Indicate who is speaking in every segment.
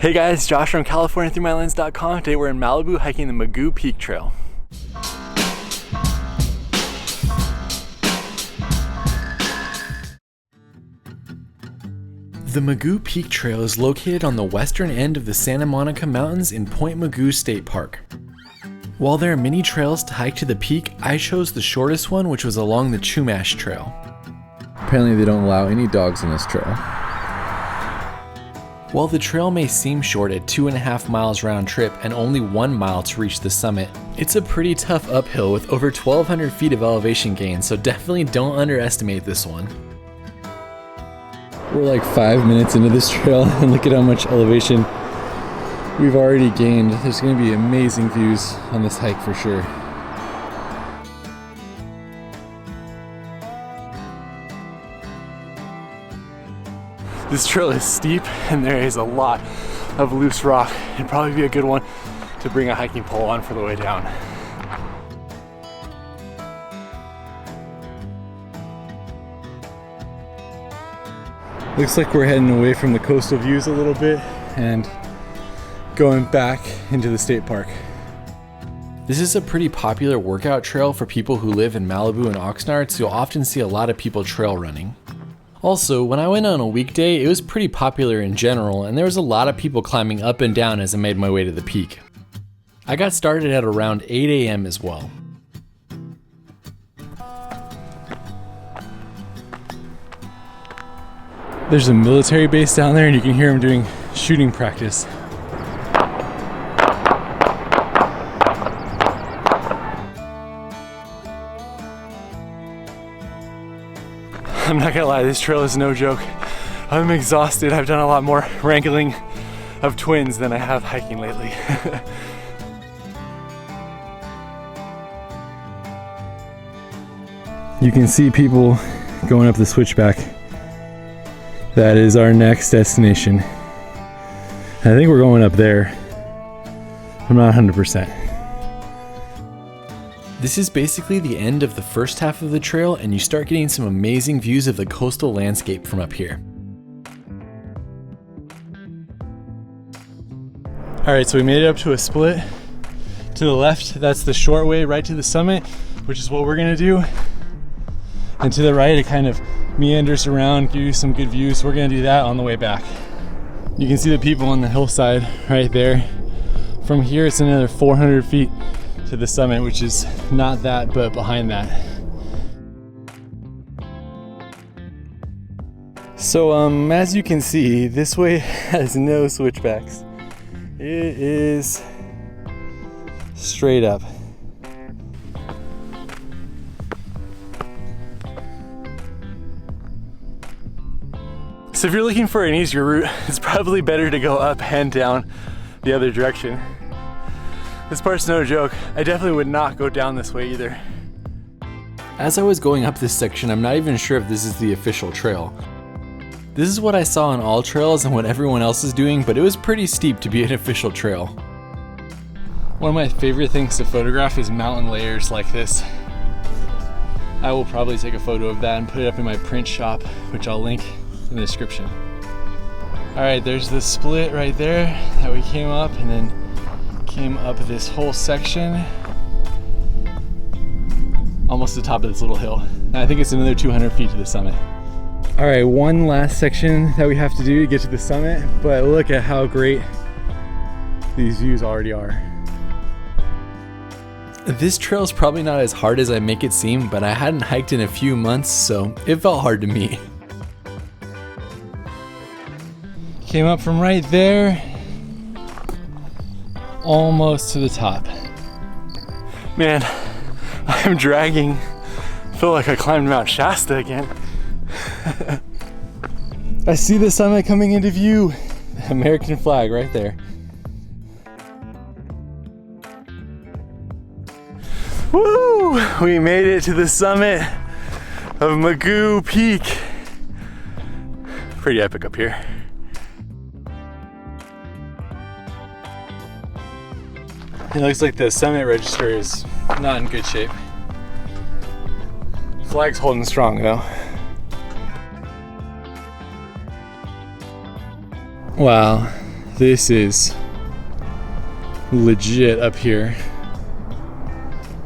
Speaker 1: Hey guys, Josh from CaliforniaThroughMyLens.com. Today we're in Malibu hiking the Mugu Peak Trail. The Mugu Peak Trail is located on the western end of the Santa Monica Mountains in Point Mugu State Park. While there are many trails to hike to the peak, I chose the shortest one, which was along the Chumash Trail.
Speaker 2: Apparently they don't allow any dogs on this trail.
Speaker 1: While the trail may seem short at 2.5 miles round trip and only 1 mile to reach the summit, it's a pretty tough uphill with over 1,200 feet of elevation gain, so definitely don't underestimate this one.
Speaker 2: We're like 5 minutes into this trail and look at how much elevation we've already gained. There's going to be amazing views on this hike for sure.
Speaker 1: This trail is steep and there is a lot of loose rock. It'd probably be a good one to bring a hiking pole on for the way down.
Speaker 2: Looks like we're heading away from the coastal views a little bit and going back into the state park.
Speaker 1: This is a pretty popular workout trail for people who live in Malibu and Oxnard, so you'll often see a lot of people trail running. Also, when I went on a weekday, it was pretty popular in general, and there was a lot of people climbing up and down as I made my way to the peak. I got started at around 8 a.m. as well.
Speaker 2: There's a military base down there and you can hear them doing shooting practice.
Speaker 1: I'm not gonna lie, this trail is no joke. I'm exhausted. I've done a lot more wrangling of twins than I have hiking lately.
Speaker 2: You can see people going up the switchback. That is our next destination. I think we're going up there. I'm not 100%.
Speaker 1: This is basically the end of the first half of the trail, and you start getting some amazing views of the coastal landscape from up here.
Speaker 2: All right, so we made it up to a split. To the left, that's the short way right to the summit, which is what we're gonna do. And to the right, it kind of meanders around, give you some good views. We're gonna do that on the way back. You can see the people on the hillside right there. From here, it's another 400 feet to the summit, which is not that, but behind that. So as you can see, this way has no switchbacks. It is straight up.
Speaker 1: So if you're looking for an easier route, it's probably better to go up and down the other direction. This part's no joke. I definitely would not go down this way either. As I was going up this section, I'm not even sure if this is the official trail. This is what I saw on all trails and what everyone else is doing, but it was pretty steep to be an official trail.
Speaker 2: One of my favorite things to photograph is mountain layers like this. I will probably take a photo of that and put it up in my print shop, which I'll link in the description. All right, there's the split right there that we came up and then came up this whole section, almost to the top of this little hill. And I think it's another 200 feet to the summit. All right, one last section that we have to do to get to the summit, but look at how great these views already are.
Speaker 1: This trail is probably not as hard as I make it seem, but I hadn't hiked in a few months, so it felt hard to me.
Speaker 2: Came up from right there, almost to the top.
Speaker 1: Man, I'm dragging. I feel like I climbed Mount Shasta again.
Speaker 2: I see the summit coming into view. The American flag right there.
Speaker 1: Woo! We made it to the summit of Mugu Peak. Pretty epic up here.
Speaker 2: It looks like the summit register is not in good shape. Flag's holding strong though. Wow, This is legit up here.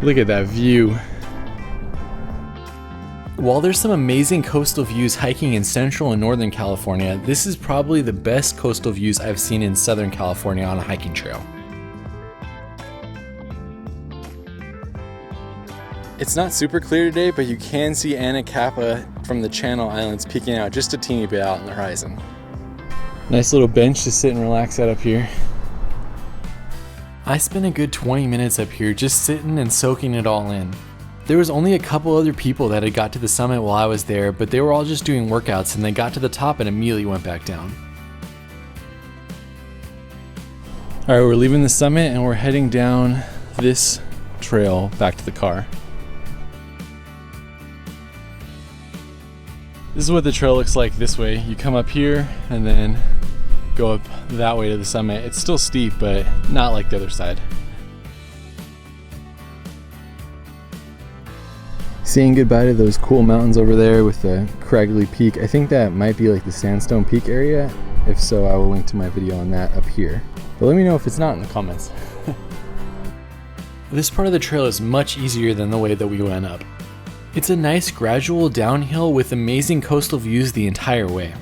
Speaker 2: Look at that view.
Speaker 3: While there's some amazing coastal views hiking in Central and Northern California, this is probably the best coastal views I've seen in Southern California on a hiking trail.
Speaker 2: It's not super clear today, but you can see Anacapa from the Channel Islands peeking out just a teeny bit out on the horizon. Nice little bench to sit and relax at up here.
Speaker 3: I spent a good 20 minutes up here just sitting and soaking it all in. There was only a couple other people that had got to the summit while I was there, but they were all just doing workouts and they got to the top and immediately went back down.
Speaker 2: All right, we're leaving the summit and we're heading down this trail back to the car. This is what the trail looks like this way. You come up here and then go up that way to the summit. It's still steep, but not like the other side. Saying goodbye to those cool mountains over there with the craggly peak. I think that might be like the Sandstone Peak area. If so, I will link to my video on that up here. But let me know if it's not in the comments.
Speaker 3: This part of the trail is much easier than the way that we went up. It's a nice gradual downhill with amazing coastal views the entire way.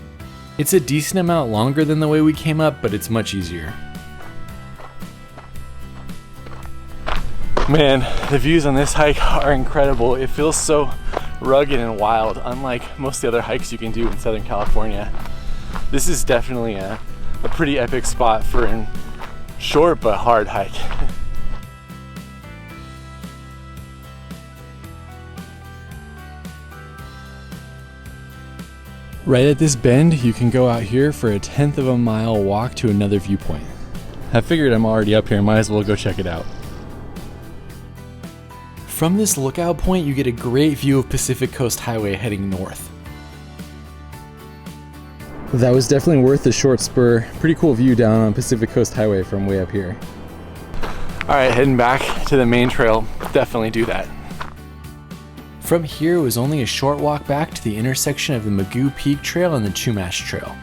Speaker 3: It's a decent amount longer than the way we came up, but it's much easier.
Speaker 1: Man, the views on this hike are incredible. It feels so rugged and wild, unlike most of the other hikes you can do in Southern California. This is definitely a pretty epic spot for a short but hard hike.
Speaker 2: Right at this bend, you can go out here for a 1/10 of a mile walk to another viewpoint. I figured I'm already up here, might as well go check it out.
Speaker 3: From this lookout point, you get a great view of Pacific Coast Highway heading north.
Speaker 2: That was definitely worth the short spur. Pretty cool view down on Pacific Coast Highway from way up here.
Speaker 1: All right, heading back to the main trail. Definitely do that.
Speaker 3: From here, it was only a short walk back to the intersection of the Mugu Peak Trail and the Chumash Trail.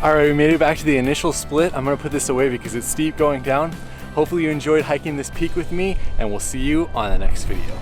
Speaker 1: All right, we made it back to the initial split. I'm gonna put this away because it's steep going down. Hopefully you enjoyed hiking this peak with me, and we'll see you on the next video.